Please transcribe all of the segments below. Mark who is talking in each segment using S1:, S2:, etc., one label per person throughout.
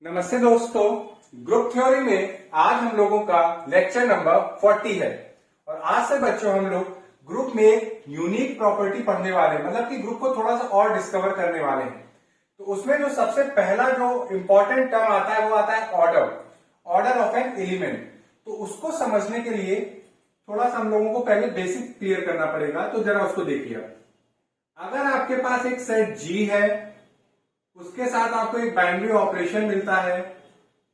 S1: नमस्ते दोस्तों, group theory में आज हम लोगों का लेक्चर नंबर 40 है और आज से बच्चों हम लोग ग्रुप में एक यूनिक प्रॉपर्टी पढ़ने वाले हैं, मतलब कि ग्रुप को थोड़ा सा और डिस्कवर करने वाले हैं। तो उसमें जो सबसे पहला जो इंपॉर्टेंट टर्म आता है वो आता है ऑर्डर ऑफ एन एलिमेंट। तो उसको समझने के लिए थोड़ा सा हम लोगों को पहले बेसिक क्लियर करना पड़ेगा। तो जरा उसको देखिए। अगर आपके पास एक सेट जी है, उसके साथ आपको एक बाइनरी ऑपरेशन मिलता है,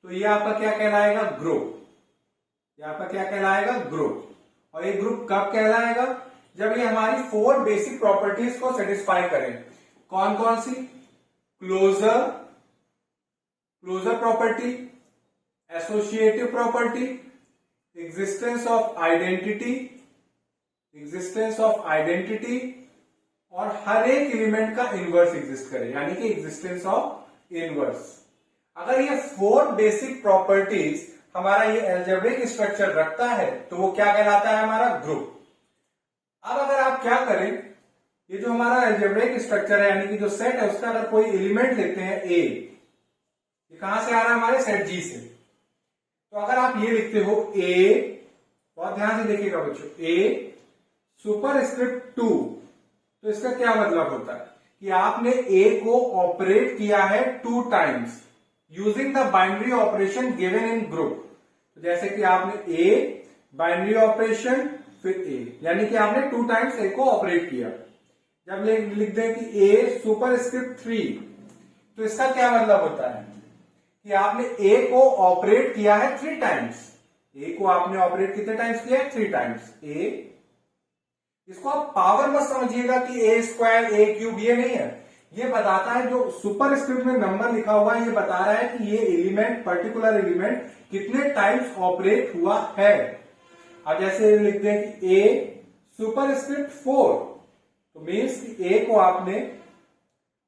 S1: तो ये आपका क्या कहलाएगा? ग्रुप। ये आपका क्या कहलाएगा? ग्रुप। और ये ग्रुप कब कहलाएगा? जब ये हमारी 4 बेसिक प्रॉपर्टीज को सेटिस्फाई करें। कौन कौन सी? Closure property, associative property, existence of identity और हर एक एलिमेंट का इनवर्स एग्जिस्ट करे, यानी कि एग्जिस्टेंस ऑफ इनवर्स। अगर ये 4 बेसिक प्रॉपर्टीज हमारा ये अलजेब्रिक स्ट्रक्चर रखता है तो वो क्या कहलाता है? हमारा ग्रुप। अब अगर आप क्या करें, ये जो हमारा अलजेब्रिक स्ट्रक्चर है यानी कि जो सेट है उसका अगर कोई एलिमेंट लेते हैं ए, ये कहां से आ रहा है? हमारे सेट जी से। तो अगर आप ये लिखते हो ए, बहुत ध्यान से देखिएगा बच्चों, ए सुपरस्क्रिप्ट 2, तो इसका क्या मतलब होता है कि आपने ए को ऑपरेट किया है 2 times using the binary operation given in group. तो जैसे कि आपने ए बाइनरी ऑपरेशन फिर ए, यानी कि आपने 2 टाइम्स ए को ऑपरेट किया। जब लिख दें कि ए सुपरस्क्रिप्ट 3, तो इसका क्या मतलब होता है कि आपने ए को ऑपरेट किया है 3 टाइम्स। ए को आपने ऑपरेट कितने टाइम्स किया है? 3 टाइम्स। ए, इसको आप पावर मत समझिएगा कि ए स्क्वायर ए क्यूब, ये नहीं है। ये बताता है, जो सुपरस्क्रिप्ट में नंबर लिखा हुआ है ये बता रहा है कि ये एलिमेंट, पर्टिकुलर एलिमेंट कितने टाइम्स ऑपरेट हुआ है। अब जैसे लिख दें कि ए सुपरस्क्रिप्ट 4, तो मीन्स कि ए को आपने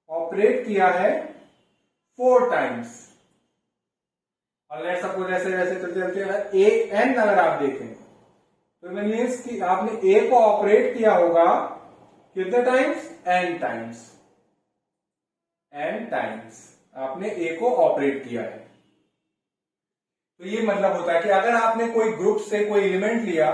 S1: ऑपरेट किया है 4 टाइम्स। और लेट्स सपोज ऐसे वैसे चलते ए एन अगर आप देखें तो मीन्स कि आपने ए को ऑपरेट किया होगा कितने times? N times. N times आपने ए को ऑपरेट किया है। तो ये मतलब होता है कि अगर आपने कोई ग्रुप से कोई एलिमेंट लिया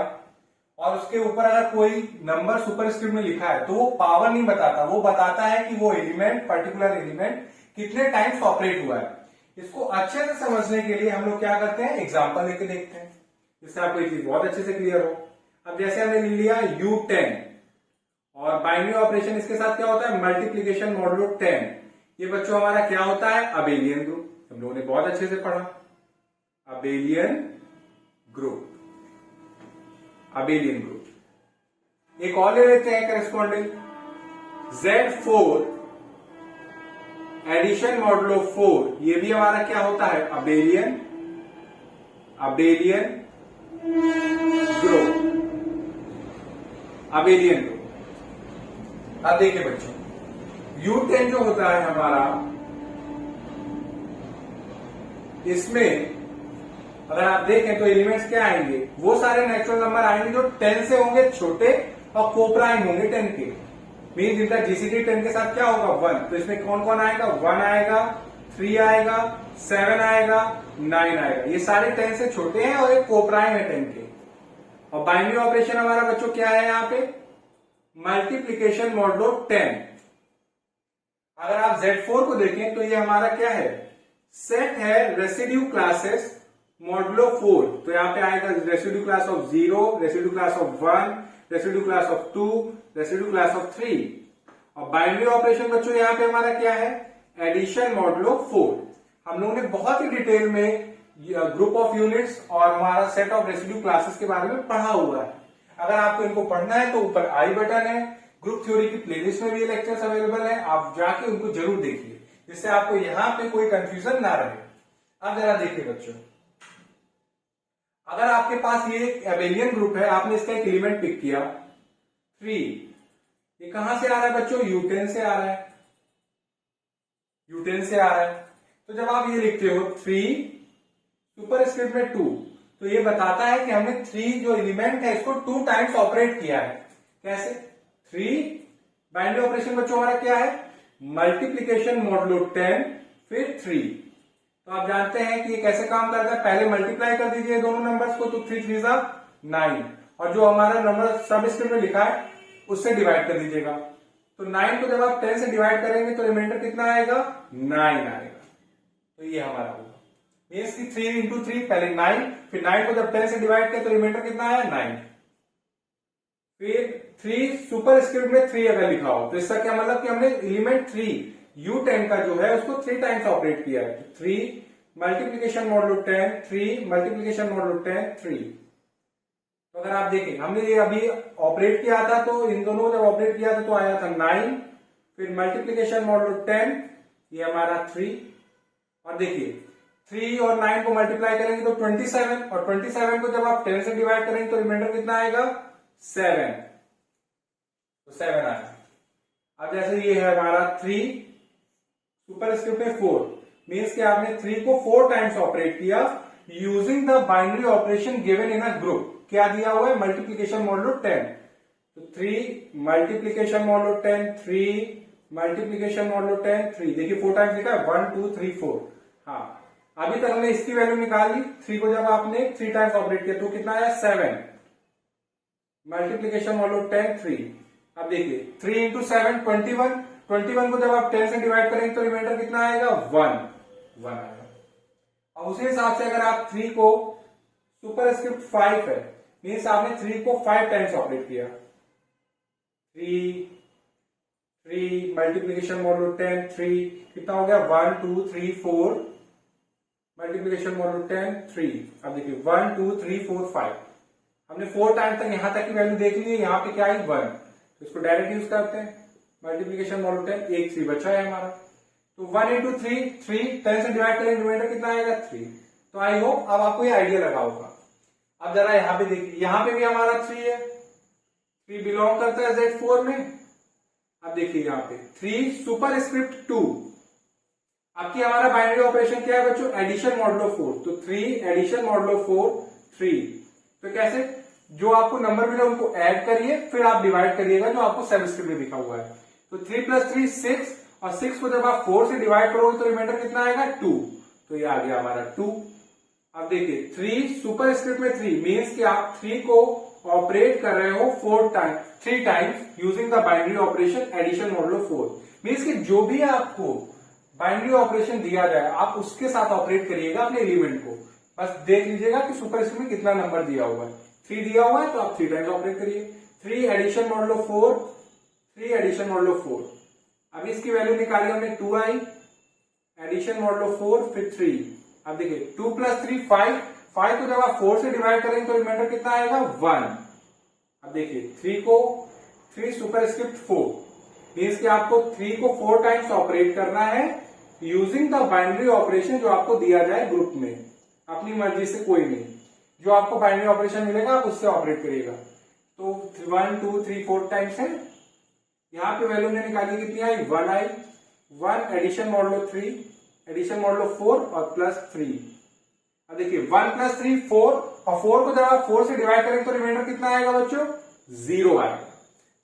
S1: और उसके ऊपर अगर कोई नंबर सुपरस्क्रिप्ट में लिखा है तो वो पावर नहीं बताता, वो बताता है कि वो एलिमेंट, पर्टिकुलर एलिमेंट कितने टाइम्स ऑपरेट हुआ है। इसको अच्छे से समझने के लिए हम लोग क्या करते हैं? एग्जाम्पल लेके देखते हैं, जिससे आपको ये चीज बहुत अच्छे से क्लियर हो। अब जैसे हमने लिया U10 और बाइनरी ऑपरेशन, इसके साथ क्या होता है? Multiplication modulo 10। ये बच्चों हमारा क्या होता है? Abelian group. हम लोगों ने बहुत अच्छे से पढ़ा, अबेलियन ग्रुप। एक और ले लेते हैं करेस्पॉन्डिंग Z4 एडिशन मॉडुलो 4। ये भी हमारा क्या होता है? Abelian group. अब देखिए बच्चों, U10 जो होता है हमारा, इसमें अगर आप देखें तो एलिमेंट्स क्या आएंगे? वो सारे नेचुरल नंबर आएंगे जो 10 से होंगे छोटे और कोप्राइम होंगे 10 के। मीन इनका जीसीडी 10 के साथ क्या होगा? 1। तो इसमें कौन कौन आएगा? 1 आएगा, 3 आएगा, 7 आएगा, 9 आएगा। ये सारे 10 से छोटे हैं और एक कोप्राइम है 10 के। और बाइनरी ऑपरेशन हमारा बच्चों क्या है? यहाँ पे मल्टीप्लीकेशन मॉडुलो 10। अगर आप Z4 को देखें तो ये हमारा क्या है? सेट है रेसिड्यू क्लासेस मॉडुलो 4। तो यहाँ पे आएगा residue class of 0, residue class of 1, residue class of 2, residue class of 3। और बाइनरी ऑपरेशन बच्चों यहाँ पे हमारा क्या है? Addition modulo 4। हम लोगों ने बहुत ही डिटेल में ग्रुप ऑफ यूनिट्स और हमारा सेट ऑफ रेसिड्यू क्लासेस के बारे में पढ़ा हुआ है। अगर आपको इनको पढ़ना है तो ऊपर आई बटन है, ग्रुप थ्योरी की प्लेलिस्ट में भी ये लेक्चर्स अवेलेबल है, आप जाके उनको जरूर देखिए, जिससे आपको यहां पे कोई कंफ्यूजन ना रहे। अब जरा देखिए बच्चों, अगर आपके पास ये अबेलियन ग्रुप है, आपने इसका एक एलिमेंट पिक किया 3, ये कहां से आ रहा है बच्चों? U10 से आ रहा है। तो जब आप ये लिखते हो 3 सुपरस्क्रिप्ट में 2, तो ये बताता है कि हमने 3 जो एलिमेंट है इसको 2 टाइम्स ऑपरेट किया है। कैसे? 3 बाइनरी ऑपरेशन बच्चों हमारा क्या है? मल्टीप्लीकेशन मॉडुलो 10 फिर 3। तो आप जानते हैं कि ये कैसे काम करता है, पहले मल्टीप्लाई कर दीजिए दोनों नंबर्स को, तो 3 3 जा 9, और जो हमारा नंबर सब स्क्रिप्ट में लिखा है उससे डिवाइड कर दीजिएगा। तो 9 को जब आप 10 से डिवाइड करेंगे तो रिमाइंडर कितना आएगा, 9 आएगा। तो ये हमारा होगा मीन्स की 3 इंटू 3 पहले 9, फिर 9 को जब 10 से डिवाइड किया तो रिमाइंडर कितना आया, 9। फिर 3 सुपर स्क्रिप्ट में 3 अगर लिखा हो तो इसका क्या मतलब कि हमने एलिमेंट 3 U10 का जो है उसको 3 टाइम्स ऑपरेट किया है। 3 मल्टीप्लीकेशन मॉडुलो 10, 3 मल्टीप्लीकेशन मॉडुलो 10, 3। तो अगर आप देखें हमने ये अभी ऑपरेट किया था, तो इन दोनों जब ऑपरेट किया था तो आया था 9, फिर मल्टीप्लीकेशन मॉडुलो 10, ये हमारा 3, और देखिए 3 और 9 को मल्टीप्लाई करेंगे तो 27, और 27 को जब आप 10 से डिवाइड करेंगे तो रिमाइंडर कितना आएगा, 7। तो 7 आया। अब जैसे ये है हमारा 3 सुपर स्क्रिप्ट में 4, मीन्स कि आपने 3 को 4 टाइम्स ऑपरेट किया using the binary operation given in a group. क्या दिया हुआ है, मल्टीप्लीकेशन मॉडुलो 10। तो 3 मल्टीप्लीकेशन मॉडुलो 10, 3 मल्टीप्लीकेशन मॉडुलो 10, 3। देखिए 4 टाइम्स लिखा है, 1 2 3 4। हाँ, अभी तक हमने इसकी वैल्यू निकाल ली। 3 को जब आपने 3 टाइम्स ऑपरेट किया तो कितना आया, 7। Multiplication modulo 10, 3। अब देखिए 3 इंटू 7 21, 21 को जब आप 10 से डिवाइड करेंगे तो रिमाइंडर कितना आएगा, 1 आएगा। और उसी हिसाब से अगर आप 3 को सुपर स्क्रिप्ट 5 है, मीन्स आपने 3 को 5 टाइम्स ऑपरेट किया, 3 मल्टीप्लीकेशन मॉडुलो 10, 3 कितना हो गया, 1 2 3 4 मल्टीप्लीकेशन मॉडुलो 10, 3। अब देखिए 1 2 3 4 5, हमने 4 टाइम तक यहां तक की वैल्यू देख ली है। यहाँ पे क्या आई, 1, तो इसको डायरेक्ट यूज करते हैं। मल्टीप्लीकेशन मॉडुलो 10, एक 3 बचा है हमारा, तो 1 इंटू 3 3, 10 से डिवाइड करेंगे रिमाइंडर कितना आएगा, 3। तो आई होप अब आपको ये आइडिया लगा होगा। अब जरा यहाँ पे देखिए, यहाँ पे भी हमारा 3 है, 3 बिलोंग करता है Z4 में। अब देखिए यहाँ पे 3 सुपर स्क्रिप्ट 2, आपकी हमारा बाइनरी ऑपरेशन क्या है बच्चों, एडिशन मॉडुलो 4। तो 3 एडिशन मॉडुलो 4, 3। तो कैसे, जो आपको नंबर मिले उनको ऐड करिए, फिर आप डिवाइड करिएगा जो आपको सबस्क्रिप्ट में लिखा हुआ है। तो 3 + 3 6, और 6 को जब आप 4 से डिवाइड करोगे तो रिमाइंडर कितना आएगा, 2। तो ये आ गया हमारा 2। अब देखिए 3 सुपर स्क्रिप्ट में 3, मीन्स कि आप 3 को ऑपरेट कर रहे हो 3 times using the binary operation addition modulo 4। Means कि जो भी आपको बाइनरी ऑपरेशन दिया जाए आप उसके साथ ऑपरेट करिएगा अपने एलिमेंट को। बस देख लीजिएगा कि सुपर स्क्रिप्ट में कितना नंबर दिया हुआ है। 3 दिया हुआ है तो आप 3 टाइम्स ऑपरेट करिए। 3 एडिशन मॉडुलो 4, 3 एडिशन मॉडुलो 4। अभी इसकी वैल्यू निकाली हमने, 2 आई, एडिशन मॉडुलो 4, फिर 3। अब देखिए 2 + 3 5, 5 को जब आप 4 से डिवाइड करेंगे तो रिमाइंडर कितना आएगा, 1। अब देखिए 3 सुपर स्क्रिप्ट 4, मीन्स कि आपको 3 को 4 टाइम्स ऑपरेट करना है यूजिंग द बाइनरी ऑपरेशन जो आपको दिया जाए ग्रुप में, अपनी मर्जी से कोई नहीं, जो आपको बाइनरी ऑपरेशन मिलेगा आप उससे ऑपरेट करिएगा। तो 1 2 3 4 टाइम्स है। यहाँ पे वैल्यू ने निकाली कितनी आई, 1 आई, 1 एडिशन मॉडुलो 3, एडिशन मॉडुलो 4 और +3। अब देखिए 1 + 3 4, और 4 को जब आप 4 से डिवाइड करेंगे तो रिमाइंडर कितना आएगा बच्चों, 0 आएगा।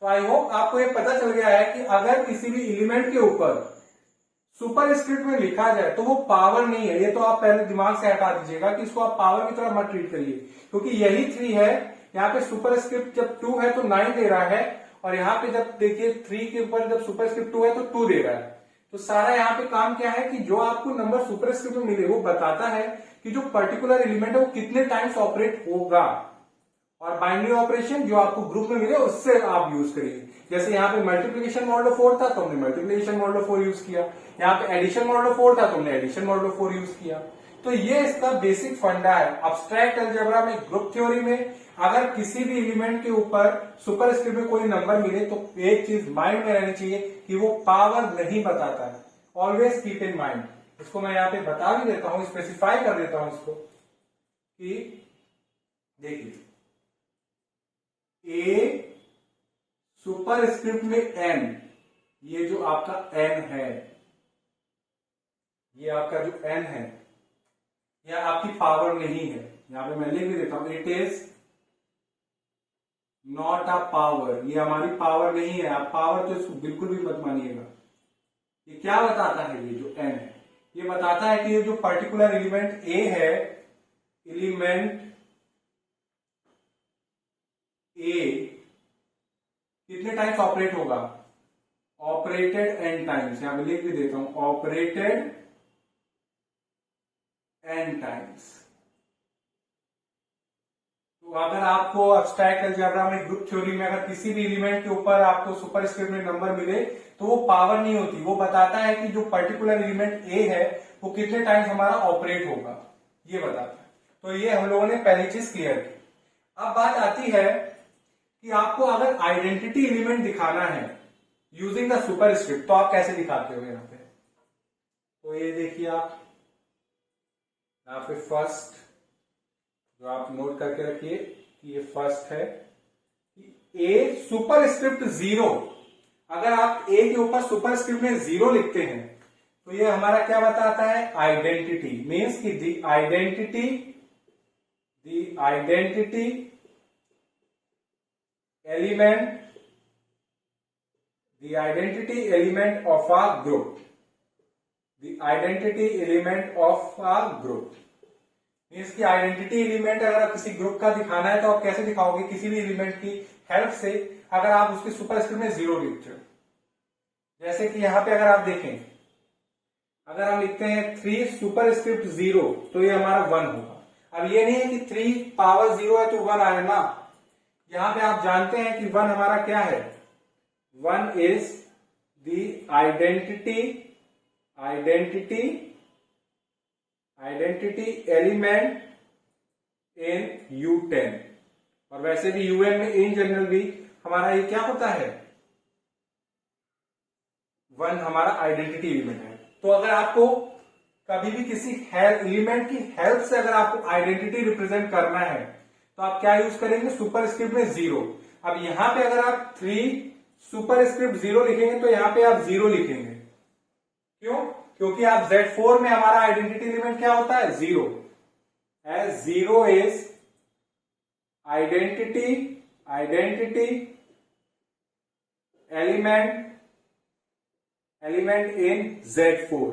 S1: तो आई होप आपको ये पता चल गया है कि अगर किसी भी एलिमेंट के ऊपर सुपर स्क्रिप्ट में लिखा जाए तो वो पावर नहीं है। ये तो आप पहले दिमाग से हटा दीजिएगा कि इसको आप पावर की तरह मत ट्रीट करिए, क्योंकि यही 3 है। यहाँ पे सुपर स्क्रिप्ट जब 2 है तो 9 दे रहा है, और यहाँ पे जब देखिए 3 के ऊपर जब सुपर स्क्रिप्ट 2 है तो 2 दे रहा है। तो सारा यहाँ पे काम क्या है कि जो आपको नंबर सुपर स्क्रिप्ट में मिले वो बताता है कि जो पर्टिकुलर एलिमेंट है वो कितने टाइम्स ऑपरेट होगा, और बाइनरी ऑपरेशन जो आपको ग्रुप में मिले उससे आप यूज करिए। जैसे यहाँ पे मल्टीप्लीकेशन मॉडुलो 4 था तो हमने मल्टीप्लीकेशन मॉडुलो 4 यूज किया, यहाँ पे एडिशन मॉडुलो 4 था तो हमने एडिशन मॉडुलो 4 यूज किया। तो ये इसका बेसिक फंडा है। अब्स्ट्रैक्ट अलजेब्रा में, ग्रुप थ्योरी में अगर किसी भी एलिमेंट के ऊपर सुपर स्क्रिप्ट में कोई नंबर मिले तो एक चीज माइंड में रहनी चाहिए कि वो पावर नहीं बताता है। Always keep in mind. इसको मैं यहाँ पे बता भी देता हूं, स्पेसिफाई कर देता हूं इसको कि देखिए ए सुपर स्क्रिप्ट में एन, ये जो आपका एन है, ये आपका जो एन है यह आपकी पावर नहीं है। यहां पे मैं लिख भी देता हूं, it is not a power. ये हमारी पावर नहीं है। आप पावर तो इसको बिल्कुल भी मत मानिएगा। ये क्या बताता है, ये जो एन है ये बताता है कि ये जो पर्टिकुलर एलिमेंट ए है, एलिमेंट ए कितने टाइम्स ऑपरेट होगा, ऑपरेटेड एन टाइम्स, यहां पर लिख भी देता हूं, ऑपरेटेड एन टाइम्स। तो अगर आपको एब्स्ट्रैक्ट अलजेब्रा में, ग्रुप थ्योरी में अगर किसी भी एलिमेंट के ऊपर आपको सुपरस्क्रिप्ट में नंबर मिले तो वो पावर नहीं होती, वो बताता है कि जो पर्टिकुलर एलिमेंट ए है वो कितने टाइम्स हमारा ऑपरेट होगा, ये बताता है। तो ये हम लोगों ने पहली चीज क्लियर की। अब बात आती है कि आपको अगर आइडेंटिटी एलिमेंट दिखाना है यूजिंग द सुपरस्क्रिप्ट, तो आप कैसे दिखाते हो यहाँ पे। तो ये देखिए आप यहाँ पे फर्स्ट जो आप नोट करके रखिए कि ये फर्स्ट है कि ए सुपरस्क्रिप्ट 0। अगर आप ए के ऊपर सुपरस्क्रिप्ट में 0 लिखते हैं तो ये हमारा क्या बताता है, आइडेंटिटी। मीन्स कि दी identity element of a group, the identity element of a group. Means की आइडेंटिटी एलिमेंट अगर किसी ग्रुप का दिखाना है तो आप कैसे दिखाओगे, किसी भी एलिमेंट की हेल्प से, अगर आप उसके सुपरस्क्रिप्ट में 0 लिखते हो। जैसे कि यहां पे अगर आप देखें, अगर हम लिखते हैं 3 सुपरस्क्रिप्ट 0 तो ये हमारा 1 होगा। अब ये नहीं है कि 3 पावर 0 है तो 1 आए ना, यहां पे आप जानते हैं कि 1 हमारा क्या है, 1 is the identity element in U10। और वैसे भी UN में इन जनरल भी हमारा ये क्या होता है, 1 हमारा आइडेंटिटी एलिमेंट है। तो अगर आपको कभी भी किसी एलिमेंट की हेल्प से अगर आपको आइडेंटिटी रिप्रेजेंट करना है तो आप क्या यूज करेंगे, सुपरस्क्रिप्ट में 0। अब यहां पे अगर आप 3 सुपरस्क्रिप्ट 0 लिखेंगे तो यहां पे आप 0 लिखेंगे। क्यों, क्योंकि आप Z4 में हमारा आइडेंटिटी एलिमेंट क्या होता है, 0। As 0 is identity element in Z4।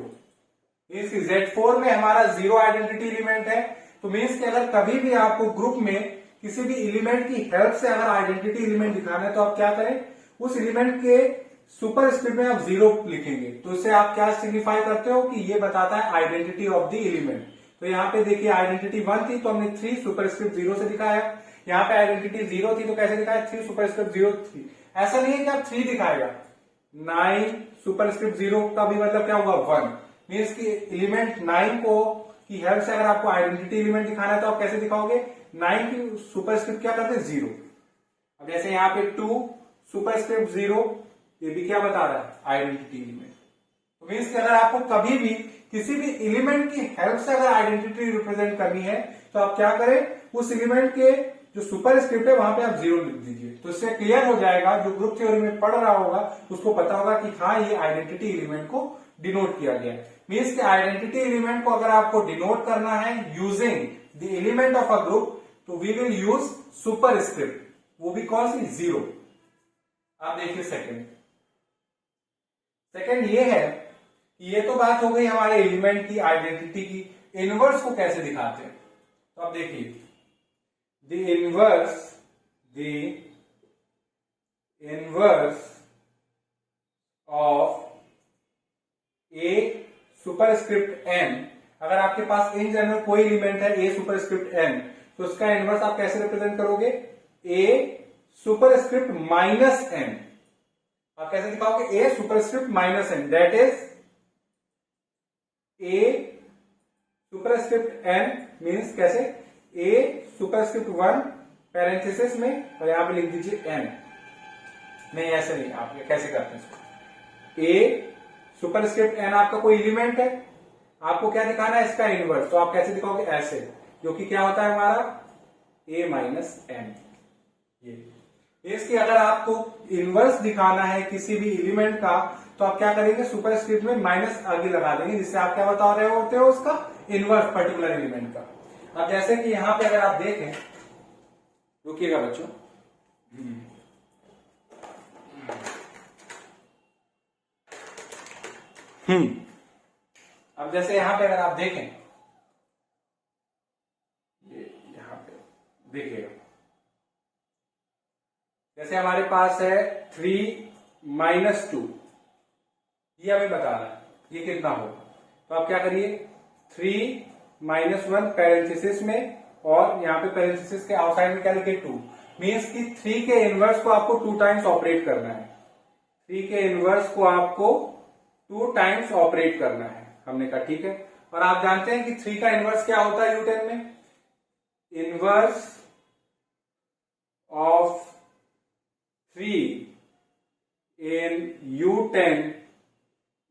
S1: Means कि Z4 में हमारा 0 आइडेंटिटी एलिमेंट है। तो मीन्स कि अगर कभी भी आपको ग्रुप में किसी भी एलिमेंट की हेल्प से अगर आइडेंटिटी एलिमेंट दिखाना है तो आप क्या करें, उस एलिमेंट के सुपरस्क्रिप्ट में आप 0 लिखेंगे। तो इससे आप क्या सिग्निफाई करते हो कि ये बताता है आइडेंटिटी ऑफ द एलिमेंट। तो यहाँ पे देखिए आइडेंटिटी 1 थी तो हमने 3 सुपरस्क्रिप्ट 0 से दिखाया। यहाँ पे आइडेंटिटी 0 थी तो कैसे दिखाया, 3 सुपरस्क्रिप्ट 0 थी। ऐसा नहीं है कि आप 3 दिखाएगा, 9 सुपरस्क्रिप्ट 0 का भी मतलब क्या हुआ, 1। मीन्स की एलिमेंट 9 को की हेल्प से अगर आपको आइडेंटिटी एलिमेंट दिखाना है तो आप कैसे दिखाओगे, 9 की सुपरस्क्रिप्ट क्या करते हैं, 0। अब जैसे यहाँ पे 2 सुपरस्क्रिप्ट 0, ये भी क्या बता रहा है, आइडेंटिटी एलिमेंट। तो मीन्स कि अगर आपको कभी भी किसी भी एलिमेंट की हेल्प से अगर आइडेंटिटी रिप्रेजेंट करनी है तो आप क्या करें, उस एलिमेंट के जो सुपरस्क्रिप्ट है वहां पे आप 0 लिख दीजिए। तो इससे क्लियर हो जाएगा, जो ग्रुप थ्योरी में पढ़ रहा होगा उसको पता होगा कि हाँ ये आइडेंटिटी एलिमेंट को डिनोट किया गया है। मीन्स कि आइडेंटिटी एलिमेंट को अगर आपको डिनोट करना है using the element of a group तो वी विल यूज सुपरस्क्रिप्ट, वो भी कौन सी, 0। आप देखिए सेकंड ये है कि ये तो बात हो गई हमारे एलिमेंट की आइडेंटिटी की, इनवर्स को कैसे दिखाते हैं। तो आप देखिए the inverse of A superscript n। अगर आपके पास इन जनरल कोई एलिमेंट है ए सुपरस्क्रिप्ट n तो उसका इनवर्स आप कैसे रिप्रेजेंट करोगे, ए सुपरस्क्रिप्ट माइनस n। आप कैसे दिखाओगे, A superscript minus n, that is a superscript n means कैसे, ए सुपरस्क्रिप्ट 1 पैरेंथेसिस में और यहां पे लिख दीजिए n। नहीं ऐसे नहीं, आप कैसे करते हैं इसको, ए सुपरस्क्रिप्ट n आपका कोई एलिमेंट है, आपको क्या दिखाना है, इसका इनवर्स। तो आप कैसे दिखाओगे, ऐसे, जो कि क्या होता है हमारा a माइनस n। ये इसकी अगर आपको इनवर्स दिखाना है किसी भी एलिमेंट का तो आप क्या करेंगे, सुपरस्क्रिप्ट में माइनस आगे लगा देंगे, जिससे आप क्या बता रहे होते हो, उसका इनवर्स पर्टिकुलर एलिमेंट का। अब जैसे कि यहां पे अगर आप देखें, रुकिएगा बच्चों, अब जैसे यहां पे अगर आप देखें, ये यहां पे देखिएगा, जैसे हमारे पास है 3 - 2, ये हमें बताना है ये कितना होगा। तो आप क्या करिए, 3 - 1 पैरेंथेसिस में, और यहाँ पे पैरेंथेसिस के आउटसाइड में क्या लिखे 2, मीन्स कि 3 के इनवर्स को आपको 2 टाइम्स ऑपरेट करना है। 3 के इनवर्स को आपको 2 टाइम्स ऑपरेट करना है। हमने कहा ठीक है। और आप जानते हैं कि 3 का इनवर्स क्या होता है U10 में, inverse of 3 in U10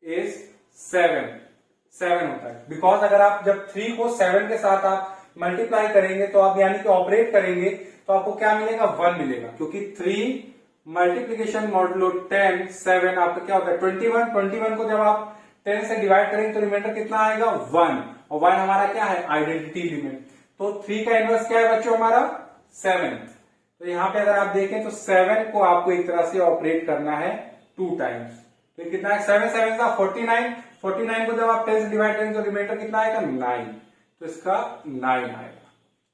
S1: is 7 होता है। बिकॉज अगर आप जब 3 को 7 के साथ आप मल्टीप्लाई करेंगे तो आप यानी कि ऑपरेट करेंगे तो आपको क्या मिलेगा, 1 मिलेगा, क्योंकि 3 मल्टीप्लीकेशन मॉडुलो 10 7 आपका क्या होता है 21 को जब आप 10 से डिवाइड करेंगे तो रिमाइंडर कितना आएगा 1, और 1 हमारा क्या है आइडेंटिटी एलिमेंट। तो 3 का इनवर्स क्या है बच्चों हमारा 7। तो यहां पे अगर आप देखें तो 7 को आपको एक तरह से ऑपरेट करना है 2 टाइम्स। तो कितना है 7 7 का 49 को जब आप 10 से डिवाइड करेंगे तो रिमाइंडर कितना आएगा 9, तो इसका 9 आएगा।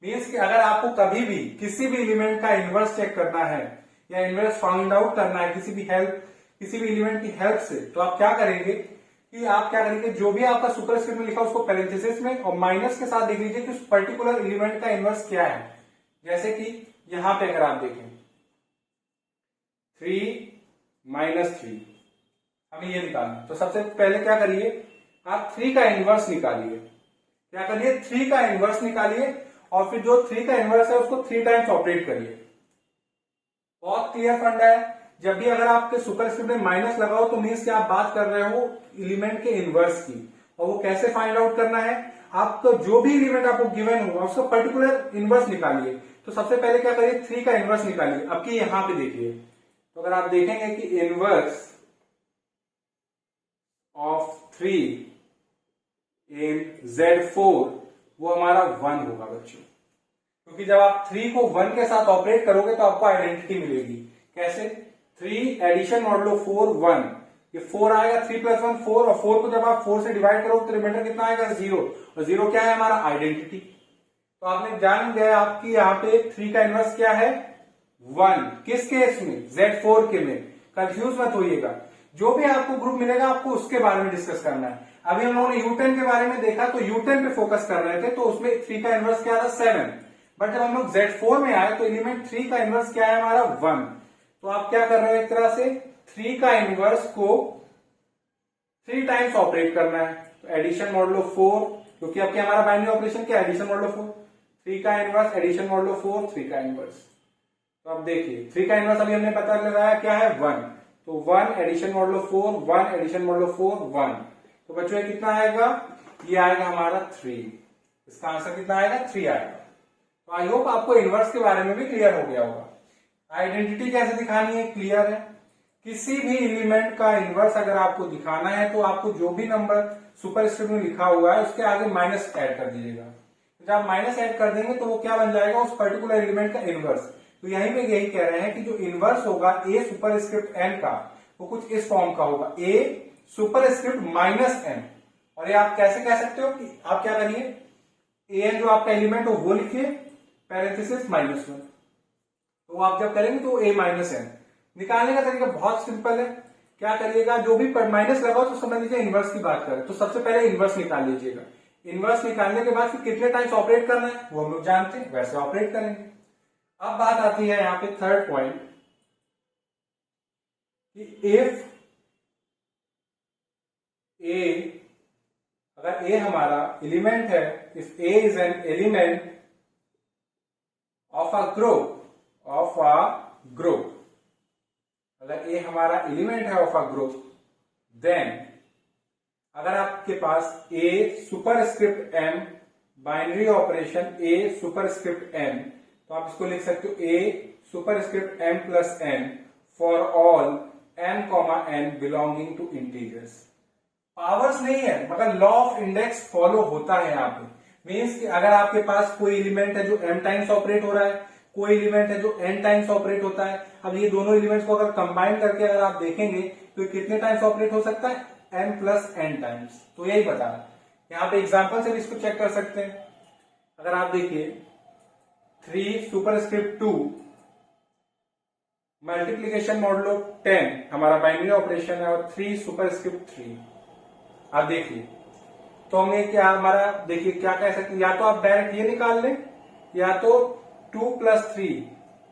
S1: मीन्स कि अगर आपको कभी भी किसी भी एलिमेंट का इनवर्स चेक करना है या इनवर्स फाइंड आउट करना है किसी भी एलिमेंट की हेल्प से, तो आप क्या करेंगे कि आप क्या करेंगे, जो भी आपका सुपरस्क्रिप्ट में लिखा उसको पैरेंथेसिस में और माइनस के साथ देख लीजिए कि उस पर्टिकुलर एलिमेंट का इनवर्स क्या है। जैसे कि यहां पे अगर आप देखें 3 - 3 हमें ये निकालना, तो सबसे पहले क्या करिए आप 3 का इनवर्स निकालिए। क्या करिए 3 का इनवर्स निकालिए और फिर जो 3 का इनवर्स है उसको 3 टाइम्स ऑपरेट करिए। बहुत क्लियर फंडा है। जब भी अगर आपके सुपरस्क्रिप्ट में माइनस लगाओ तो मीन्स कि आप बात कर रहे हो एलिमेंट के इनवर्स की। और वो कैसे फाइंड आउट करना है, आपको जो भी एलिमेंट आपको गिवन होगा उसका पर्टिकुलर इनवर्स निकालिए। तो सबसे पहले क्या करिए 3 का इनवर्स निकालिए। अब की यहां पे देखिए, तो अगर आप देखेंगे कि इनवर्स ऑफ 3 इन Z4 वो हमारा 1 होगा बच्चों, क्योंकि जब आप 3 को 1 के साथ ऑपरेट करोगे तो आपको आइडेंटिटी मिलेगी। कैसे, 3 एडिशन मॉडुलो 4 1, ये 4 आएगा, 3 + 1 4, और 4 को जब आप 4 से डिवाइड करोगे तो रिमाइंडर कितना आएगा 0, और 0 क्या है हमारा आइडेंटिटी। तो आपने जान गए आपकी यहाँ पे 3 का इनवर्स क्या है 1, किस केस में Z4 के में। कंफ्यूज मत होइएगा, जो भी आपको ग्रुप मिलेगा आपको उसके बारे में डिस्कस करना है। अभी हम लोगों ने U10 के बारे में देखा तो U10 पे फोकस कर रहे थे, तो उसमें 3 का इनवर्स क्या था 7, बट जब हम लोग Z4 में आए तो एलिमेंट 3 का इनवर्स क्या है हमारा 1। तो आप क्या कर रहे हो, एक तरह से 3 का इनवर्स को 3 टाइम्स ऑपरेट करना है। तो एडिशन मॉडुलो 4, क्योंकि अब क्या हमारा बाइनरी ऑपरेशन क्या एडिशन मॉडुलो 4, 3 का इनवर्स एडिशन मॉडुलो 4 3 का इनवर्स। तो अब देखिए 3 का इनवर्स अभी हमने पता लगाया क्या है 1, तो 1 एडिशन मॉडुलो 4 1 एडिशन मॉडुलो 4 1। तो बच्चों ये कितना आएगा, ये आएगा हमारा 3। इसका आंसर कितना आएगा 3 आएगा। तो आई होप आपको इनवर्स के बारे में भी क्लियर हो गया होगा। आइडेंटिटी कैसे दिखानी है क्लियर है। किसी भी एलिमेंट का इनवर्स अगर आपको दिखाना है तो आपको जो भी नंबर सुपरस्क्रिप्ट में लिखा हुआ है उसके आगे माइनस ऐड कर दीजिएगा। जब आप माइनस ऐड कर देंगे तो वो क्या बन जाएगा उस पर्टिकुलर एलिमेंट का इनवर्स। तो यहीं पे यही कह रहे हैं कि जो इनवर्स होगा ए सुपरस्क्रिप्ट एन का वो कुछ इस फॉर्म का होगा, ए सुपरस्क्रिप्ट -n। और ये आप कैसे कह सकते हो कि आप क्या करिए एन जो आपका एलिमेंट हो वो लिखिए पैरेंथेसिस -1। तो आप जब करेंगे तो a - n निकालने का तरीका बहुत सिंपल है। क्या करिएगा, जो भी माइनस लगाओ तो समझ लीजिए इनवर्स की बात करें, तो सबसे पहले इनवर्स निकाल लीजिएगा। इनवर्स निकालने के बाद फिर कितने टाइम्स ऑपरेट करना है वो हम लोग जानते हैं, वैसे ऑपरेट करेंगे। अब बात आती है यहां पे थर्ड पॉइंट कि इफ a, अगर a हमारा एलिमेंट है, if a is an element of a group, अगर a हमारा एलिमेंट है ऑफ अ ग्रुप, देन अगर आपके पास a superscript m binary operation a superscript n, तो आप इसको लिख सकते हो a superscript m plus n for all m, n belonging to integers. Powers नहीं है मगर लॉ ऑफ इंडेक्स फॉलो होता है यहाँ पे। मीन्स कि अगर आपके पास कोई एलिमेंट है जो m टाइम्स ऑपरेट हो रहा है, कोई एलिमेंट है जो n टाइम्स ऑपरेट होता है, अब ये दोनों एलिमेंट्स को अगर कंबाइन करके अगर आप देखेंगे तो कितने टाइम्स ऑपरेट हो सकता है m + n टाइम्स। तो यही बता रहा है यहाँ पे एग्जांपल से भी इसको चेक कर सकते हैं। अगर आप देखिए 3 सुपरस्क्रिप्ट 2 मल्टीप्लीकेशन मॉडुलो 10 हमारा बाइनरी ऑपरेशन है, और 3 सुपरस्क्रिप्ट 3 आप देखिए। तो हमने क्या हमारा देखिए क्या कह सकते हैं, या तो आप डायरेक्ट ये निकाल लें, या तो 2 + 3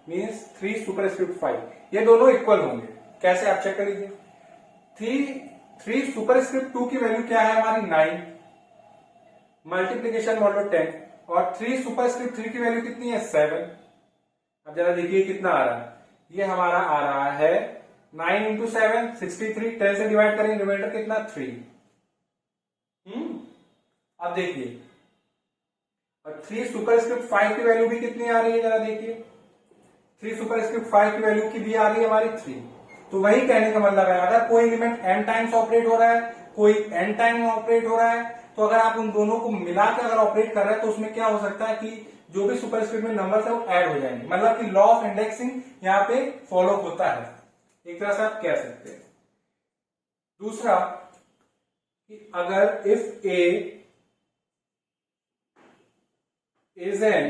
S1: मीन्स 3 सुपरस्क्रिप्ट 5, ये दोनों इक्वल होंगे। कैसे आप चेक कर लीजिए। 3 सुपरस्क्रिप्ट 2 की वैल्यू क्या है हमारी 9 मल्टीप्लीकेशन मॉडुलो 10, और 3 सुपरस्क्रिप्ट 3 की वैल्यू कितनी है 7। अब जरा देखिए कितना आ रहा है, ये हमारा आ रहा है 9 × 7 63, 10 से डिवाइड करेंगे रिमाइंडर कितना 3। अब देखिए, और 3 सुपरस्क्रिप्ट 5 की वैल्यू भी कितनी आ रही है, जरा देखिए 3 सुपरस्क्रिप्ट 5 की वैल्यू की भी आ रही है हमारी 3। तो वही कहने का मतलब है, अगर कोई एलिमेंट m टाइम्स ऑपरेट हो रहा है, कोई n टाइम ऑपरेट हो रहा है, तो अगर आप उन दोनों को मिला के अगर ऑपरेट कर रहे हैं तो उसमें क्या हो सकता है कि जो भी सुपरस्क्रिप्ट में नंबर है वो ऐड हो जाएंगे, मतलब कि लॉ ऑफ इंडेक्सिंग यहाँ पे फॉलो होता है, एक तरह से आप कह सकते हैं। दूसरा कि अगर if A is an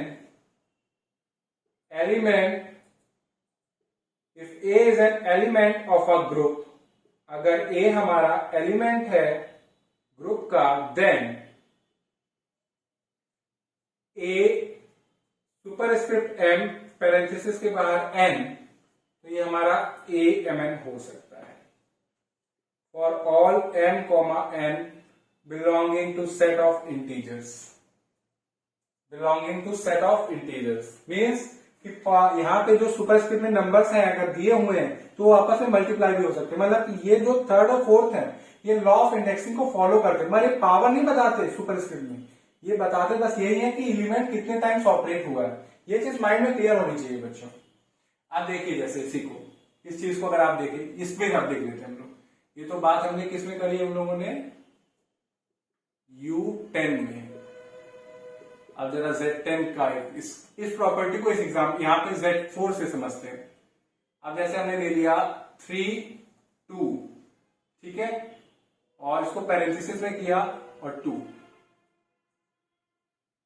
S1: element, if A is an element of a group, अगर A हमारा एलिमेंट है ग्रुप का, then A superscript m parenthesis के बाहर n, तो ये हमारा AMN हो सकता है। For all m, n belonging to set of integers, belonging to set of integers means कि यहाँ पे जो सुपरस्क्रिप्ट में नंबर्स हैं अगर दिए हुए हैं तो वो आपस में मल्टीप्लाई भी हो सकते हैं, मतलब कि ये जो थर्ड और फोर्थ है ये लॉ ऑफ इंडेक्सिंग को फॉलो करते हैं, मतलब पावर नहीं बताते सुपरस्क्रिप्ट में, ये बताते बस यही है कि एलिमेंट कितने टाइम्स ऑपरेट हुआ है। ये चीज माइंड में क्लियर होनी चाहिए बच्चों। आप देखिए जैसे इसी को, इस चीज को अगर आप देखिए, इसमें आप देख लेते हैं हम लोग, ये तो बात हमने किसमें करी हम लोगों ने U10 में। अब जरा Z10 का इस प्रॉपर्टी को इस एग्जाम यहाँ पे Z4 से समझते हैं। अब जैसे हमने ले लिया 3 2, ठीक है, और इसको पैरेंथेसिस में किया और 2,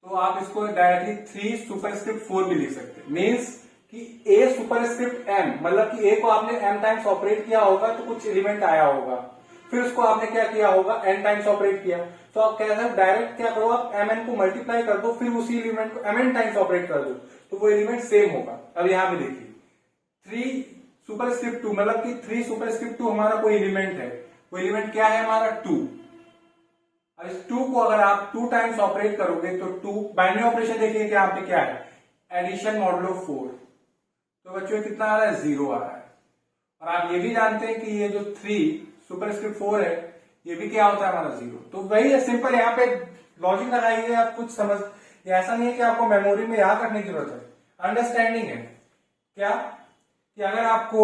S1: तो आप इसको डायरेक्टली 3 सुपरस्क्रिप्ट 4 भी लिख सकते हैं। मीन्स कि A सुपरस्क्रिप्ट M, मतलब कि A को आपने M टाइम्स ऑपरेट किया होगा तो कुछ एलिमेंट आया होगा, फिर उसको आपने क्या किया होगा n टाइम्स ऑपरेट किया, तो आप कह सकते डायरेक्ट क्या करो, आप mn को मल्टीप्लाई कर दो, फिर उसी एलिमेंट को mn टाइम्स ऑपरेट कर दो, तो वो एलिमेंट सेम होगा। अब यहां पे देखिए 3 सुपरस्क्रिप्ट 2, मतलब कि 3 सुपरस्क्रिप्ट 2 हमारा कोई एलिमेंट है, वो एलिमेंट क्या है हमारा 2। अब इस 2 को अगर आप 2 टाइम्स ऑपरेट करोगे तो 2 बाइनरी ऑपरेशन देखिए कि यहाँ पे क्या है एडिशन मॉडुलो 4, तो बच्चों कितना आ रहा है 0 आ रहा है। और आप ये भी जानते हैं कि ये जो 3 सुपरस्क्रिप्ट 4 है ये भी क्या होता है हमारा 0। तो वही है सिंपल, यहाँ पे लॉजिक लगाइए आप, कुछ समझ, ऐसा नहीं है कि आपको मेमोरी में याद रखने की जरूरत है, अंडरस्टैंडिंग है क्या, कि अगर आपको,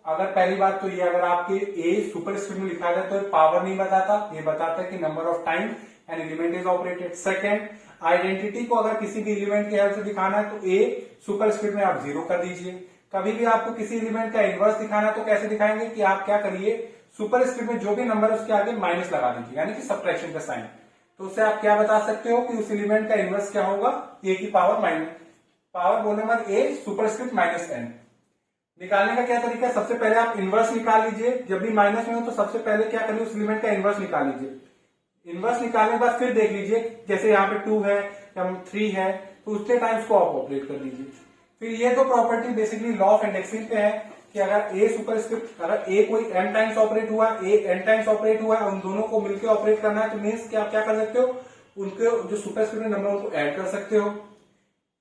S1: अगर पहली बात तो ये, अगर आपके ए सुपरस्क्रिप्ट में लिखा जाए तो पावर नहीं बताता, ये बताता है कि number of time an element is operated. Second, identity को अगर किसी भी एलिमेंट की हेल्प से दिखाना है तो ए सुपरस्क्रिप्ट में आप 0 कर दीजिए। कभी भी आपको किसी एलिमेंट का इनवर्स दिखाना है तो कैसे दिखाएंगे कि आप क्या करिए, सुपरस्क्रिप्ट में जो भी नंबर है उसके आगे माइनस लगा दीजिए, यानी कि सब्ट्रैक्शन का साइन। तो उससे आप क्या बता सकते हो कि उस एलिमेंट का इनवर्स क्या होगा, ए की पावर माइनस, पावर बोलने पर ए सुपरस्क्रिप्ट -n। निकालने का क्या तरीका है, सबसे पहले आप इनवर्स निकाल लीजिए, जब भी माइनस में हो तो सबसे पहले क्या करिए उस एलिमेंट का इनवर्स निकाल लीजिए। इनवर्स निकालने के बाद फिर देख लीजिए, जैसे यहाँ पे 2 है या 3 है तो उतने टाइम्स को आप ऑपरेट कर लीजिए। फिर ये दो property basically law of indexing पे है कि अगर ए सुपरस्क्रिप्ट, अगर ए कोई m टाइम्स ऑपरेट हुआ है, ए n टाइम्स ऑपरेट हुआ है, उन दोनों को मिलकर ऑपरेट करना है, तो मीन्स कि आप क्या कर सकते हो, उनके जो सुपरस्क्रिप्ट नंबर उनको ऐड कर सकते हो।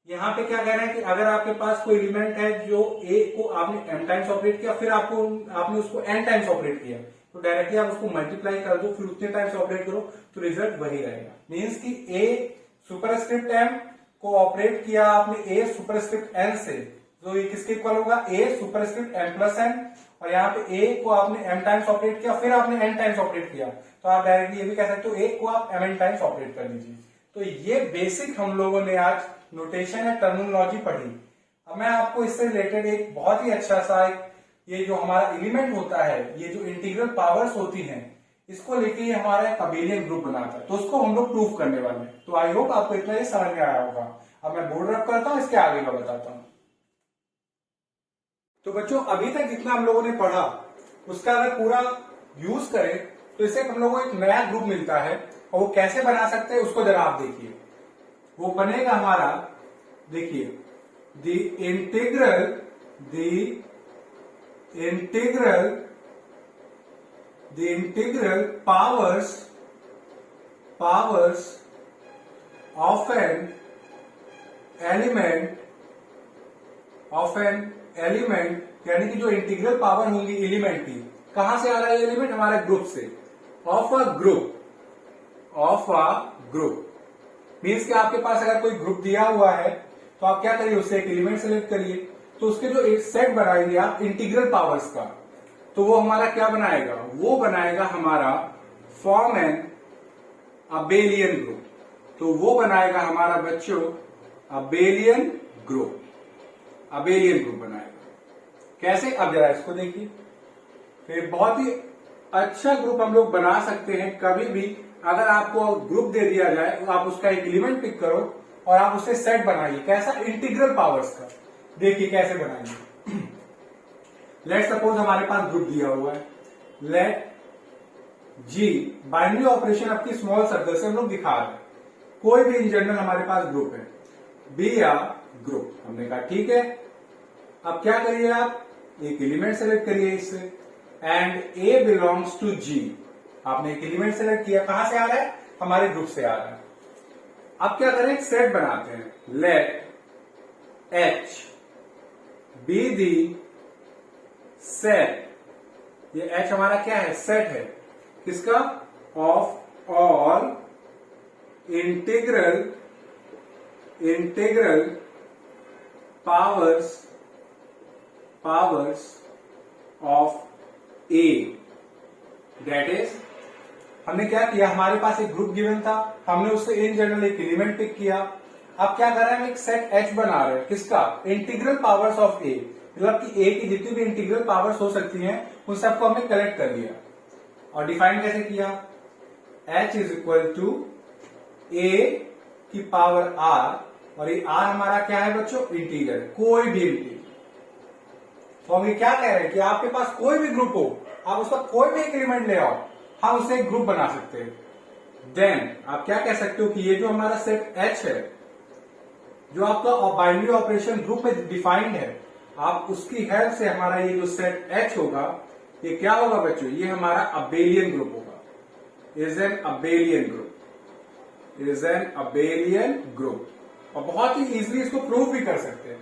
S1: यहाँ पे क्या कह रहे हैं कि अगर आपके पास कोई एलिमेंट है जो ए को आपने m टाइम्स ऑपरेट किया, फिर आपने उसको n टाइम्स ऑपरेट किया, तो डायरेक्टली आप उसको मल्टीप्लाई कर दो, फिर उतने टाइम्स ऑपरेट करो तो रिजल्ट वही रहेगा। मीन्स कि ए सुपरस्क्रिप्ट m को ऑपरेट किया आपने ए सुपरस्क्रिप्ट n से, तो ये किसके इक्वल होगा, ए सुपरस्क्रिप्ट m प्लस n, और यहाँ पे ए को आपने m टाइम्स ऑपरेट किया, फिर आपने n टाइम्स ऑपरेट किया, तो आप डायरेक्टली ये भी कह सकते हो ए को आप mn टाइम्स ऑपरेट कर लीजिए। तो ये बेसिक हम लोगों ने आज नोटेशन या टर्मिनोलॉजी पढ़ी। अब मैं आपको इससे रिलेटेड एक बहुत ही अच्छा सा ये जो हमारा एलिमेंट होता है, ये जो इंटीग्रल पावर्स होती हैं, इसको लेके ये हमारा एक अबेलियन ग्रुप बनाता है, तो उसको हम लोग प्रूफ करने वाले हैं। तो आई होप आपको इतना ही समझ में आया होगा। अब मैं बोर्ड रब करता हूं, इसके आगे का बताता हूं। तो बच्चों अभी तक जितना हम लोगों ने पढ़ा उसका अगर पूरा यूज करें तो इससे हम लोगों को एक नया ग्रुप मिलता है, और वो कैसे बना सकते हैं उसको जरा आप देखिए। वो बनेगा हमारा, देखिए, the integral powers of an element, यानी कि जो इंटीग्रल पावर होंगी एलिमेंट की, कहां से आ रहा है एलिमेंट? हमारे ग्रुप से, ऑफ अ ग्रुप मीन्स कि आपके पास अगर कोई ग्रुप दिया हुआ है तो आप क्या करिए, उससे एक एलिमेंट सेलेक्ट करिए, तो उसके जो एक सेट बनाएंगे आप इंटीग्रल पावर्स का, तो वो हमारा क्या बनाएगा? वो बनाएगा हमारा फॉर्म एन अबेलियन ग्रुप। तो वो बनाएगा हमारा बच्चों अबेलियन ग्रुप बनाएगा। कैसे? अब जरा इसको देखिए। फिर बहुत ही अच्छा ग्रुप हम लोग बना सकते हैं। कभी भी अगर आपको ग्रुप दे दिया जाए तो आप उसका एक एलिमेंट पिक करो और आप उससे सेट बनाइए। कैसा? इंटीग्रल पावर्स का। देखिए कैसे बनाएंगे। लेट सपोज हमारे पास ग्रुप दिया हुआ है, लेट जी, बाइनरी ऑपरेशन अपनी स्मॉल सर्कल से हम लोग दिखा रहे हैं। कोई भी इन जनरल हमारे पास ग्रुप है, बी या ग्रुप। हमने कहा ठीक है। अब क्या करिए, आप एक एलिमेंट सेलेक्ट करिए इससे, एंड ए बिलोंग्स टू जी। आपने एक एलिमेंट सेलेक्ट किया, कहां से आ रहा है? हमारे ग्रुप से आ रहा है। अब क्या करें, एक सेट बनाते हैं, let H be the set. ये एच हमारा क्या है? सेट है। किसका? Of all integral powers of a. That is, हमने क्या किया, हमारे पास एक ग्रुप गिवन था, हमने उससे इन जनरल एक एलिमेंट पिक किया। अब क्या कर रहे हैं, हम एक सेट एच बना रहे हैं। किसका? इंटीग्रल पावर्स ऑफ ए, मतलब कि ए की जितनी भी इंटीग्रल पावर्स हो सकती हैं उन सबको हमने कलेक्ट कर लिया। और डिफाइन कैसे किया? h इज इक्वल टू ए की पावर आर, और ये आर हमारा क्या है बच्चों? इंटीजर, कोई भी इंटीजर। तो हम ये क्या कह रहे हैं कि आपके पास कोई भी ग्रुप हो, आप उसका कोई भी एक एलिमेंट ले आओ, हम उससे एक ग्रुप बना सकते हैं। देन आप क्या कह सकते हो कि ये जो हमारा सेट H है, जो आपका बाइनरी ऑपरेशन ग्रुप में डिफाइंड है, आप उसकी हेल्प से हमारा ये जो सेट H होगा, ये क्या होगा बच्चों? ये हमारा अबेलियन ग्रुप होगा। Is an abelian group. और बहुत ही इजीली इसको प्रूव भी कर सकते हैं।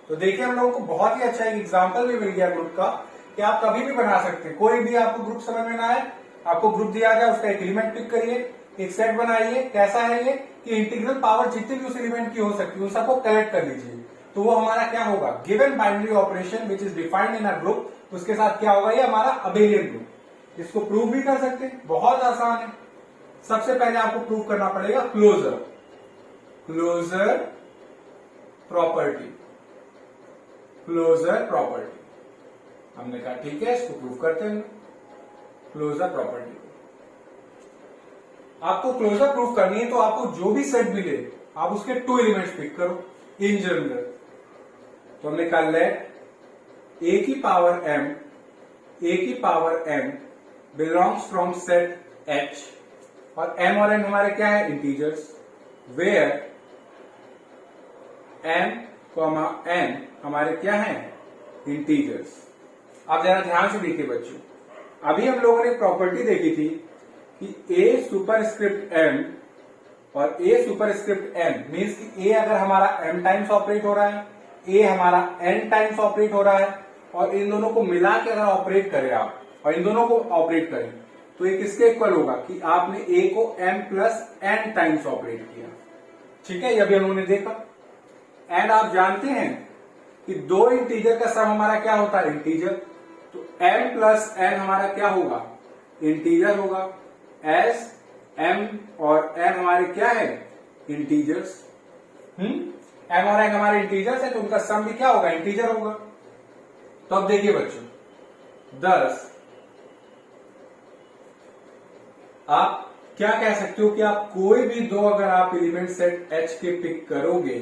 S1: तो देखिए हम लोगों को बहुत ही अच्छा एक एग्जांपल भी मिल गया ग्रुप का, कि आप कभी भी बना सकते हैं। कोई भी आपको ग्रुप समझ में ना आए, आपको ग्रुप दिया जाए, उसका एक एलिमेंट पिक करिए, एक सेट बनाइए। कैसा है ये कि इंटीग्रल पावर जितनी भी उस एलिमेंट की हो सकती है उन सबको कलेक्ट कर लीजिए। तो वो हमारा क्या होगा? Given binary operation which is defined in a group, उसके साथ क्या होगा? ये हमारा अबेलियन ग्रुप। इसको प्रूव भी कर सकते हैं, बहुत आसान है। सबसे पहले आपको प्रूव करना पड़ेगा क्लोजर प्रॉपर्टी। हमने कहा ठीक है, इसको प्रूव करते हैं। क्लोजर प्रॉपर्टी, आपको क्लोजर प्रूफ करनी है तो आपको जो भी सेट मिले आप उसके 2 एलिमेंट्स पिक करो इन जनरल। तो हमने कहा लेट ए की power m belongs from set H, और m और n हमारे क्या है? इंटीजर्स, वेयर m, n हमारे क्या है? इंटीजर्स। अब जरा ध्यान से देखिए बच्चों, अभी हम लोगों ने प्रॉपर्टी देखी थी कि a सुपरस्क्रिप्ट m और a सुपरस्क्रिप्ट n मीन्स कि a अगर हमारा m टाइम्स ऑपरेट हो रहा है, a हमारा n टाइम्स ऑपरेट हो रहा है, और इन दोनों को मिला के अगर ऑपरेट करें आप, और इन दोनों को ऑपरेट करें, तो ये किसके इक्वल होगा कि आपने a को m plus n times operate किया। ठीक है, ये अभी हम लोगों ने देखा। एंड आप जानते हैं कि दो इंटीजर का सम हमारा क्या होता है? इंटीजर। तो m प्लस n हमारा क्या होगा? इंटीजर होगा। एस m और n हमारे क्या है? इंटीजर्स। m और n हमारे इंटीजर्स है, तो उनका सम भी क्या होगा? इंटीजर होगा। तो अब देखिए बच्चों, आप क्या कह सकते हो कि आप कोई भी दो अगर आप एलिमेंट सेट H के पिक करोगे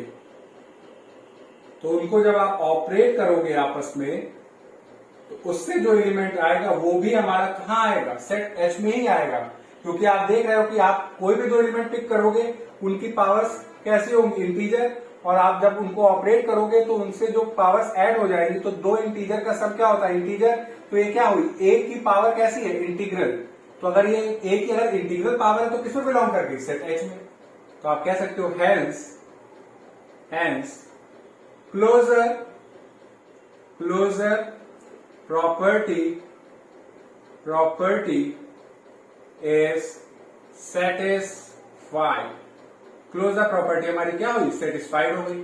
S1: तो उनको जब आप ऑपरेट करोगे आपस में तो उससे जो एलिमेंट आएगा वो भी हमारा कहां आएगा, सेट H में ही आएगा। क्योंकि आप देख रहे हो कि आप कोई भी दो एलिमेंट पिक करोगे उनकी पावर्स कैसी होंगी, इंटीजर, और आप जब उनको ऑपरेट करोगे तो उनसे जो पावर्स ऐड हो जाएगी तो दो इंटीजर का सम क्या होता है, इंटीजर। तो ये क्या हुई, ए की पावर कैसी है, इंटीग्रल। तो अगर ये ए की अगर इंटीग्रल पावर है तो किसमें बिलोंग कर गई, सेट एच में। तो आप कह सकते हो hence closure property is satisfied. Closure property हमारी क्या हुई, सेटिस्फाइड हो गई।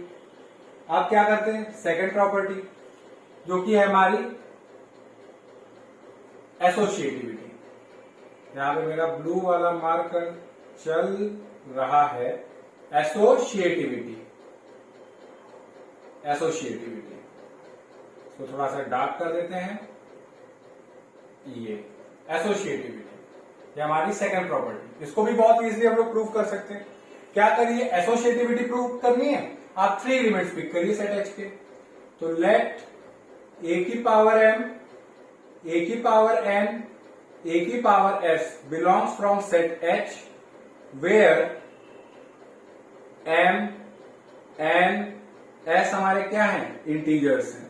S1: अब क्या करते हैं, सेकंड प्रॉपर्टी जो कि है हमारी एसोसिएटिविटी। यहां पे मेरा ब्लू वाला मार्कर चल रहा है, एसोसिएटिविटी। तो थोड़ा सा डार्क कर देते हैं, ये एसोसिएटिविटी, ये हमारी सेकंड प्रॉपर्टी। इसको भी बहुत इजीली हम लोग प्रूव कर सकते हैं। क्या करिए, एसोसिएटिविटी प्रूव करनी है, आप 3 एलिमेंट्स पिक करिए सेट एच के। तो लेट ए की पावर एम, ए की पावर एन, ए की power s belongs from set H where m n s हमारे क्या हैं, इंटीजर्स हैं।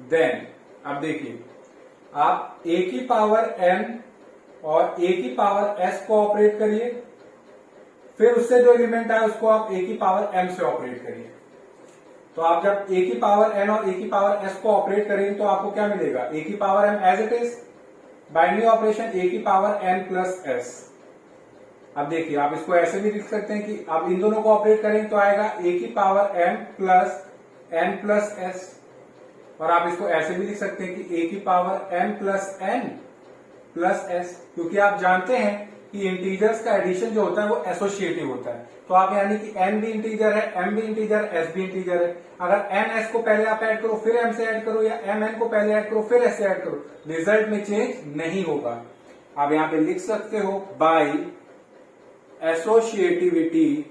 S1: देन अब देखिए, आप ए की पावर एन और ए की पावर एस को ऑपरेट करिए, फिर उससे जो एलिमेंट आए उसको आप ए की पावर एम से ऑपरेट करिए। तो आप जब ए की पावर एन और ए की पावर एस को ऑपरेट करेंगे तो आपको क्या मिलेगा, ए की power M as it is, binary operation A की पावर एन प्लस एस। अब देखिए, आप इसको ऐसे भी लिख सकते हैं कि आप इन दोनों को ऑपरेट करेंगे तो आएगा ए की power M plus n plus s, और आप इसको ऐसे भी लिख सकते हैं कि ए की power M plus n plus s, क्योंकि आप जानते हैं कि इंटीजर्स का एडिशन जो होता है वो एसोसिएटिव होता है। तो आप यानी कि एन भी इंटीजर है, एम भी इंटीजर, एस भी इंटीजर है। अगर एन एस को पहले आप ऐड करो फिर एम से ऐड करो, या एम एन को पहले ऐड करो फिर एस से ऐड करो, रिजल्ट में चेंज नहीं होगा। आप यहां पे लिख सकते हो by associativity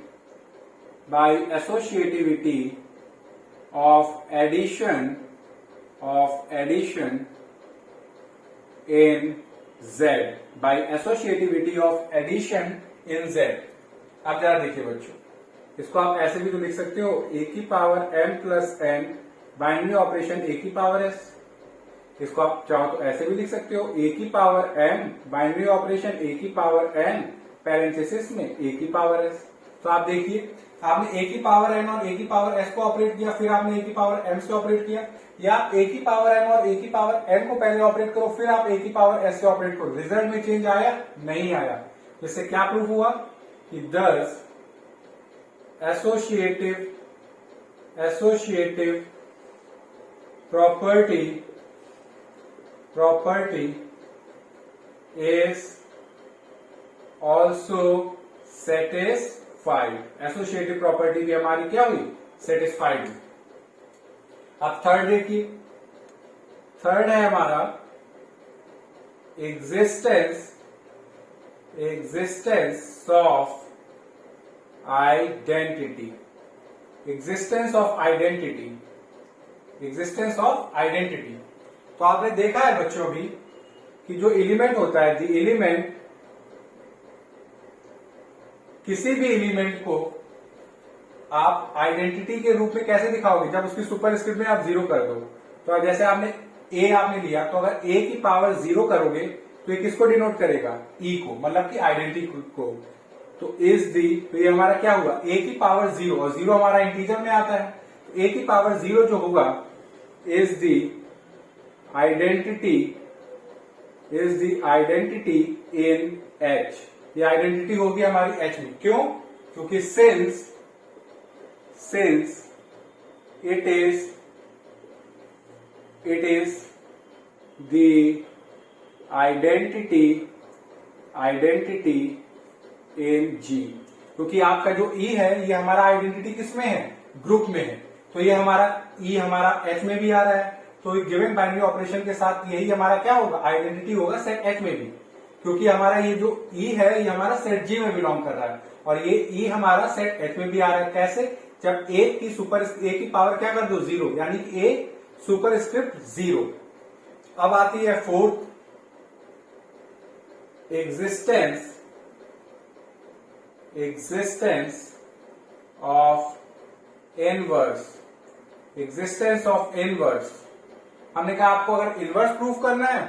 S1: of addition in Z, by associativity of addition in Z। अब जरा देखिए बच्चों, इसको आप ऐसे भी तो लिख सकते हो, ए की power M plus N binary operation A की पावर एस। इसको आप चाहो तो ऐसे भी लिख सकते हो, ए की power M binary operation A की पावर एन पैरेंथेसिस में ए की पावर एस। तो आप देखिए, आपने ए की पावर एन और ए की पावर एस को ऑपरेट किया, फिर आपने ए की पावर एम से ऑपरेट किया, या ए की पावर एम और ए की पावर एन को पहले ऑपरेट करो फिर आप ए की पावर एस से ऑपरेट करो, रिजल्ट में चेंज आया नहीं आया। इससे क्या प्रूफ हुआ कि दस associative property is also satisfied. Associative property भी हमारी क्या हुई, सेटिस्फाइड। अब थर्ड देखिए, थर्ड है हमारा एग्जिस्टेंस ऑफ आइडेंटिटी। तो आपने देखा है बच्चों भी कि जो एलिमेंट होता है, द एलिमेंट, किसी भी एलिमेंट को आप आइडेंटिटी के रूप में कैसे दिखाओगे, जब उसकी सुपरस्क्रिप्ट में आप 0 कर दो। तो जैसे आपने ए लिया, तो अगर ए की पावर 0 करोगे तो ये किसको डिनोट करेगा, ई को, मतलब कि आइडेंटिटी को। तो इज दी, तो ये हमारा क्या हुआ, ए की पावर 0, और 0 हमारा इंटीजर में आता है, तो ए की पावर 0 जो होगा is the identity in H. ये आइडेंटिटी होगी हमारी एच में। क्यों, क्योंकि since it is the identity in G। क्योंकि आपका जो E है ये हमारा आइडेंटिटी किसमें है, ग्रुप में है। तो ये हमारा E हमारा H में भी आ रहा है, तो गिवन बाइनरी ऑपरेशन के साथ यही हमारा क्या होगा, आइडेंटिटी होगा सेट H में भी। क्योंकि हमारा ये जो ई है ये हमारा सेट जी में बिलोंग कर रहा है, और ये ई हमारा सेट एच में भी आ रहा है। कैसे? जब ए की पावर क्या कर दो? 0, यानी कि ए सुपर स्क्रिप्ट 0। अब आती है फोर्थ, एग्जिस्टेंस ऑफ इनवर्स। हमने कहा आपको अगर इनवर्स प्रूफ करना है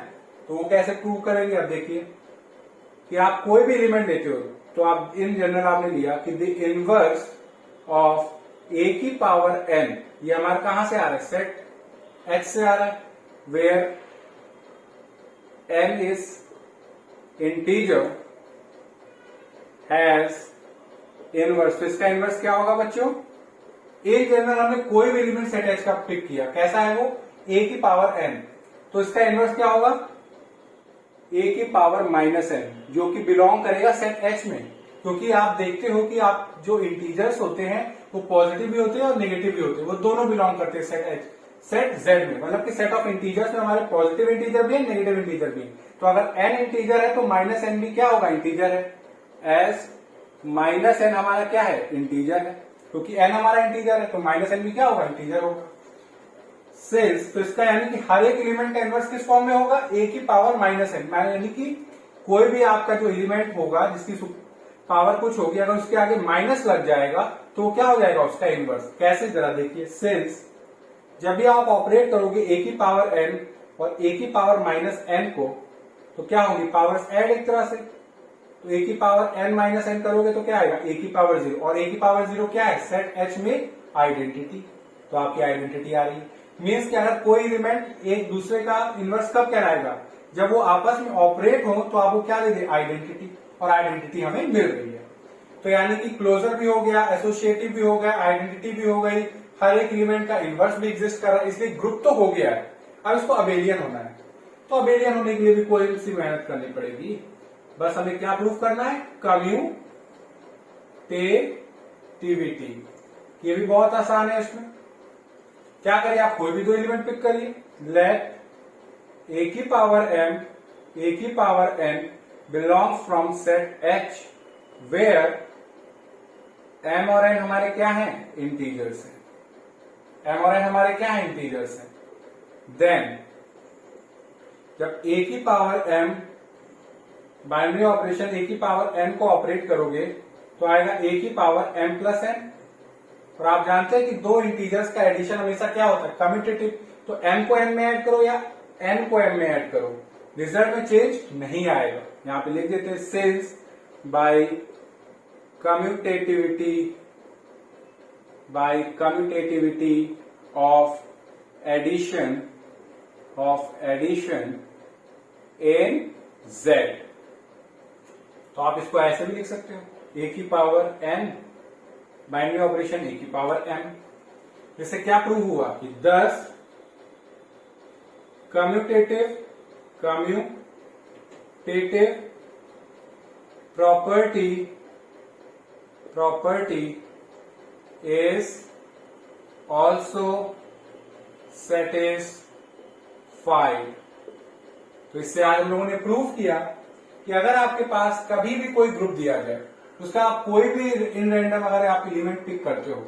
S1: तो वो कैसे प्रूव करेंगे? अब देखिए कि आप कोई भी एलिमेंट लेते हो तो आप इन जनरल आपने लिया कि द इनवर्स ऑफ ए की पावर एन, ये हमारा कहां से आ रहा है? सेट एच से आ रहा है, where n is integer has inverse. तो इसका इनवर्स क्या होगा बच्चों? एक जनरल हमने कोई भी एलिमेंट सेट एच का पिक किया, कैसा है वो? ए की पावर एन, तो इसका इनवर्स क्या होगा? ए की पावर माइनस एन, जो कि बिलोंग करेगा सेट एच में। क्योंकि आप देखते हो कि आप जो इंटीजर्स होते हैं वो पॉजिटिव भी होते हैं और नेगेटिव भी होते हैं, वो दोनों बिलोंग करते हैं सेट जेड में। मतलब कि सेट ऑफ इंटीजर्स में हमारे पॉजिटिव इंटीजर भी है, नेगेटिव इंटीजर भी है। तो अगर एन इंटीजर है तो माइनस एन भी क्या होगा? इंटीजर है। एज माइनस एन हमारा क्या है? इंटीजर है। क्योंकि एन हमारा इंटीजर है तो माइनस एन भी क्या होगा? इंटीजर होगा। सिंस, तो इसका यानी कि हर एक एलिमेंट का इनवर्स किस फॉर्म में होगा? ए की पावर माइनस एन। यानी कि कोई भी आपका जो एलिमेंट होगा जिसकी पावर कुछ होगी, अगर उसके आगे माइनस लग जाएगा तो क्या हो जाएगा? उसका इनवर्स। कैसे? जरा देखिए। सिंस जब भी आप ऑपरेट करोगे ए की पावर एन और ए की पावर माइनस एन को, तो क्या होगी? पावर्स ऐड एक तरह से। तो ए की पावर एन माइनस एन करोगे तो क्या आएगा? ए की पावर 0। और ए की पावर 0 क्या है? सेट एच में आइडेंटिटी। तो आपकी आइडेंटिटी आ रही है। मीन्स कि अगर कोई एलिमेंट एक दूसरे का इनवर्स कब कहलाएगा? जब वो आपस में ऑपरेट हो तो आपको क्या दे दे? आइडेंटिटी। और आइडेंटिटी हमें मिल रही है। तो यानी कि क्लोजर भी हो गया, एसोसिएटिव भी हो गया, आइडेंटिटी भी हो गई, हर एक एलिमेंट का इनवर्स भी एग्जिस्ट कर रहा है, इसलिए ग्रुप तो हो गया है। अब इसको अबेलियन होना है। तो अबेलियन होने के लिए भी कोई सी मेहनत करनी पड़ेगी, बस हमें क्या प्रूफ करना है? कम्यूटेटिविटी। ये भी बहुत आसान है। इसमें क्या करिए? आप कोई भी दो एलिमेंट पिक करिए। लेट ए की पावर एम, ए की power n belongs from set H where m और एन हमारे क्या हैं? इंटीजर्स हैं। एम और एन हमारे क्या हैं? इंटीजर्स हैं। देन जब ए की power M binary operation A की पावर एन को ऑपरेट करोगे तो आएगा ए की पावर एम प्लस एन। और आप जानते हैं कि दो इंटीजर्स का एडिशन हमेशा क्या होता है? कम्यूटेटिव। तो एम को एन में ऐड करो या एन को एम में ऐड करो, रिजल्ट में चेंज नहीं आएगा। यहां पे लिख देते हैं since by commutativity of addition in Z. तो आप इसको ऐसे भी लिख सकते हो, ए की power N binary operation A की पावर एम। जिससे क्या प्रूव हुआ कि 10 commutative property is also satisfied. तो इससे आज हम लोगों ने प्रूव किया कि अगर आपके पास कभी भी कोई ग्रुप दिया जाए, उसका आप कोई भी इन रैंडम अगर आप एलिमेंट पिक करते हो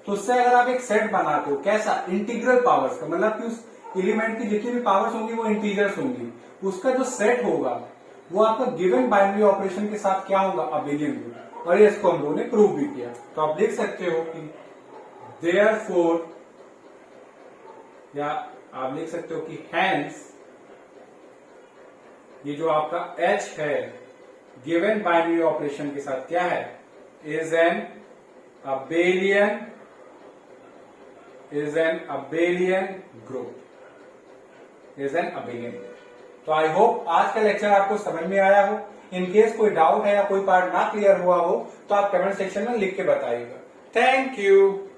S1: तो उससे अगर आप एक सेट बनाते हो, कैसा? इंटीग्रल पावर्स का। मतलब कि उस एलिमेंट की जितनी भी पावर्स होंगी वो इंटीजर्स होंगी, उसका जो सेट होगा वो आपका गिवन बाइनरी ऑपरेशन के साथ क्या होगा? अबेलियन होगा। और इसको हम लोगों ने प्रूव भी किया। तो आप देख सकते हो कि देयरफॉर, या आप लिख सकते हो कि हैंस, ये जो आपका H है गिवन बाइनरी ऑपरेशन के साथ क्या है? Is an abelian group. तो आई होप आज का लेक्चर आपको समझ में आया हो। इन केस कोई डाउट है या कोई पार्ट ना क्लियर हुआ हो तो आप कमेंट सेक्शन में लिख के बताइएगा। Thank you.